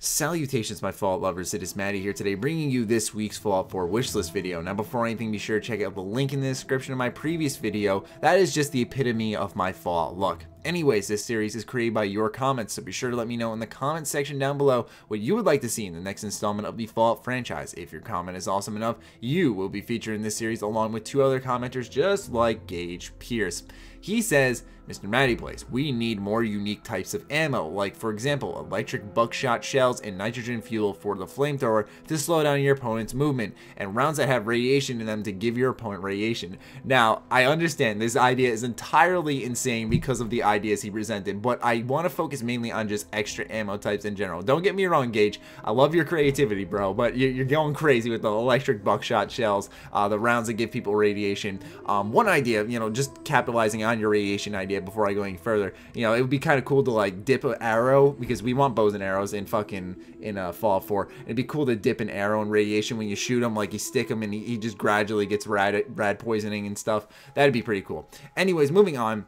Salutations, my Fallout lovers. It is Matty here today, bringing you this week's Fallout 4 wishlist video. Now, before anything, be sure to check out the link in the description of my previous video. That is just the epitome of my Fallout look. Anyways, this series is created by your comments, so be sure to let me know in the comment section down below what you would like to see in the next installment of the Fallout franchise. If your comment is awesome enough, you will be featured in this series along with two other commenters just like Gage Pierce. He says, MrMattyPlays, we need more unique types of ammo, like for example, electric buckshot shells and nitrogen fuel for the flamethrower to slow down your opponent's movement, and rounds that have radiation in them to give your opponent radiation. Now, I understand this idea is entirely insane because of the ideas he presented, but I want to focus mainly on just extra ammo types in general. Don't get me wrong, Gage, I love your creativity, bro, but you're going crazy with the electric buckshot shells, the rounds that give people radiation. One idea, just capitalizing on your radiation idea before I go any further, it would be kind of cool to like dip an arrow, because we want bows and arrows in Fallout 4. It'd be cool to dip an arrow in radiation when you shoot him, like you stick him and he just gradually gets rad poisoning and stuff. That'd be pretty cool. Anyways, moving on.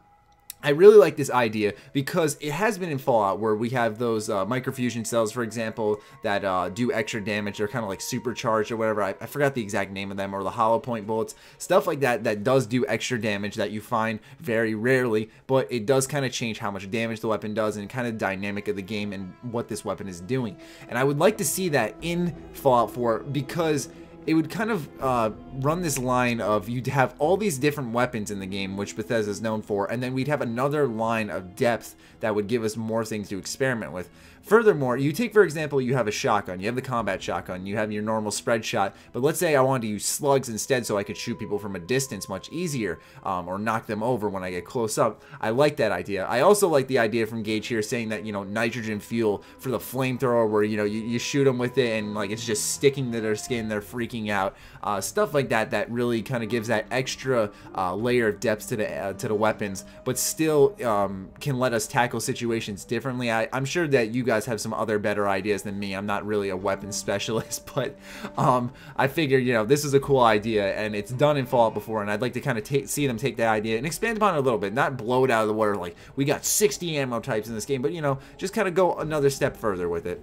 I really like this idea because it has been in Fallout where we have those microfusion cells, for example, that do extra damage. They're kind of like supercharged or whatever. I forgot the exact name of them, or the hollow point bullets, stuff like that that does do extra damage that you find very rarely, but it does kind of change how much damage the weapon does and kind of dynamic of the game and what this weapon is doing. And I would like to see that in Fallout 4 because it would kind of run this line of you'd have all these different weapons in the game, which Bethesda is known for, and then we'd have another line of depth that would give us more things to experiment with. Furthermore, you take, for example, you have a shotgun, you have the combat shotgun, you have your normal spread shot, but let's say I wanted to use slugs instead so I could shoot people from a distance much easier, or knock them over when I get close up. I like that idea. I also like the idea from Gage here saying that, nitrogen fuel for the flamethrower where, you shoot them with it and like it's just sticking to their skin, they're freaking out. Stuff like that that really kind of gives that extra layer of depth to the weapons, but still can let us tackle situations differently. I'm sure that you guys have some other better ideas than me. I'm not really a weapons specialist, but I figured, this is a cool idea and it's done in Fallout before, and I'd like to kind of see them take that idea and expand upon it a little bit, not blow it out of the water like we got 60 ammo types in this game, but just kind of go another step further with it.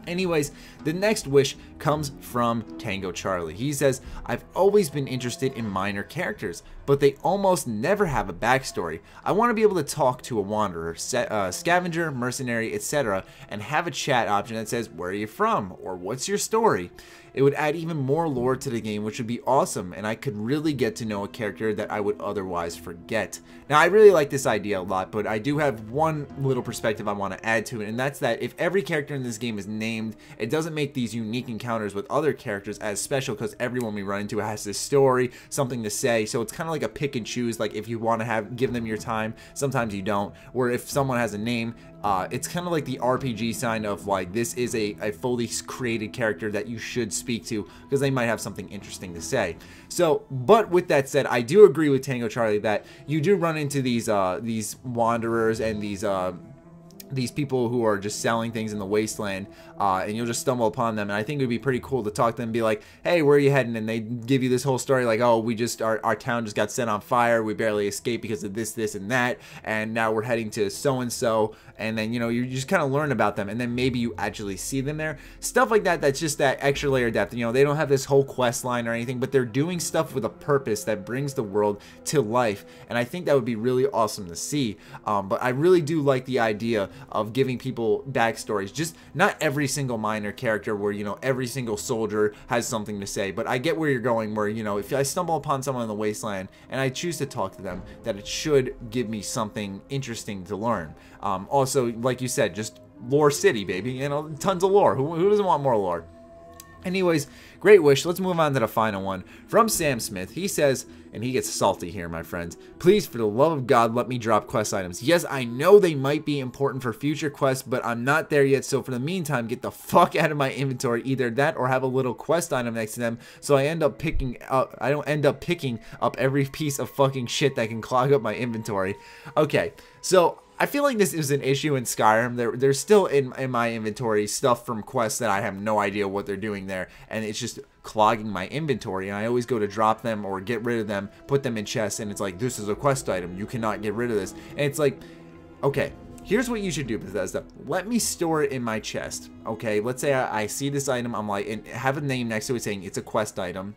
Anyways, the next wish comes from Tango Charlie. He says, I've always been interested in minor characters, but they almost never have a backstory. I want to be able to talk to a wanderer, scavenger, mercenary, etc., and have a chat option that says, where are you from? Or what's your story? It would add even more lore to the game, which would be awesome, and I could really get to know a character that I would otherwise forget. Now, I really like this idea a lot, but I do have one little perspective I want to add to it, and that's that if every character in this game is named, it doesn't make these unique encounters with other characters as special, because everyone we run into has this story, something to say, so it's kind of like a pick and choose. Like if you want to give them your time, sometimes you don't, where if someone has a name, it's kind of like the RPG sign of like this is a fully created character that you should speak to because they might have something interesting to say. So, but with that said, I do agree with Tango Charlie that you do run into these wanderers and these people who are just selling things in the wasteland, and you'll just stumble upon them, and I think it would be pretty cool to talk to them and be like, hey, where are you heading? And they give you this whole story like, oh, our town just got set on fire, we barely escaped because of this and that, and now we're heading to so-and-so, and then you just kind of learn about them, and then maybe you actually see them there. Stuff like that, that's just that extra layer of depth. They don't have this whole quest line or anything, but they're doing stuff with a purpose that brings the world to life, and I think that would be really awesome to see. But I really do like the idea of giving people backstories, just not every single minor character where every single soldier has something to say, but I get where you're going, where if I stumble upon someone in the wasteland and I choose to talk to them, that it should give me something interesting to learn. Also, like you said, just lore city, baby, tons of lore. Who doesn't want more lore? Anyways, great wish. Let's move on to the final one from Sam Smith. He says, and he gets salty here, my friends, please, for the love of God, let me drop quest items. Yes, I know they might be important for future quests, but I'm not there yet, so for the meantime, get the fuck out of my inventory. Either that or have a little quest item next to them, so I don't end up picking up every piece of fucking shit that can clog up my inventory. Okay, so I feel like this is an issue in Skyrim. There's still in my inventory stuff from quests that I have no idea what they're doing there, and it's just clogging my inventory, and I always go to drop them or get rid of them, put them in chests, and it's like, this is a quest item, you cannot get rid of this. And it's like, okay, here's what you should do, Bethesda. Let me store it in my chest, okay? Let's say I see this item, I'm like, and have a name next to it saying it's a quest item.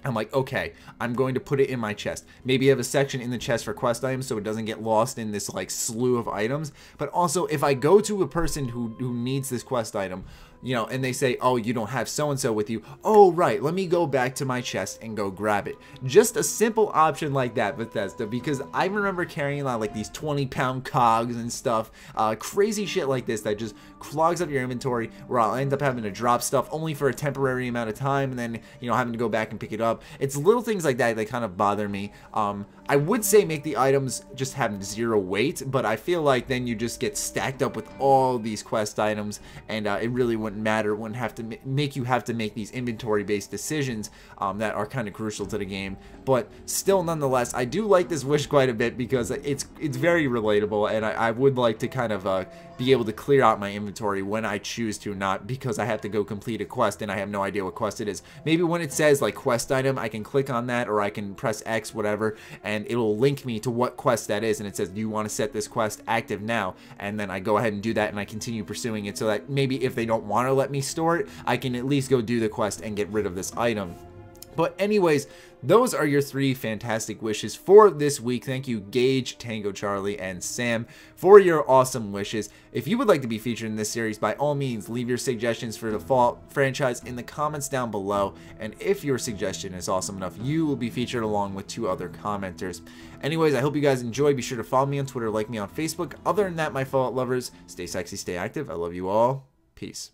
I'm like, okay, I'm going to put it in my chest. Maybe you have a section in the chest for quest items so it doesn't get lost in this like slew of items. But also, if I go to a person who needs this quest item, you know, and they say, oh, you don't have so-and-so with you. Oh, right, let me go back to my chest and go grab it. Just a simple option like that, Bethesda, because I remember carrying like these 20-pound cogs and stuff, crazy shit like this that just clogs up your inventory, where I'll end up having to drop stuff only for a temporary amount of time, and then, you know, having to go back and pick it up. It's little things like that that kind of bother me. I would say make the items just have 0 weight, but I feel like then you just get stacked up with all these quest items, and it really wouldn't matter. It wouldn't have to make you have to make these inventory-based decisions that are kind of crucial to the game. But still, nonetheless, I do like this wish quite a bit because it's very relatable, and I would like to kind of be able to clear out my inventory when I choose to, not because I have to go complete a quest and I have no idea what quest it is. Maybe when it says like quest item, I can click on that, or I can press X, whatever, and it'll link me to what quest that is, and it says, do you want to set this quest active now? And then I go ahead and do that, and I continue pursuing it, so that maybe if they don't want to let me store it, I can at least go do the quest and get rid of this item. But anyways, those are your 3 fantastic wishes for this week. Thank you, Gage, Tango Charlie, and Sam, for your awesome wishes. If you would like to be featured in this series, by all means, leave your suggestions for the Fallout franchise in the comments down below. And if your suggestion is awesome enough, you will be featured along with 2 other commenters. Anyways, I hope you guys enjoyed. Be sure to follow me on Twitter, like me on Facebook. Other than that, my Fallout lovers, stay sexy, stay active. I love you all. Peace.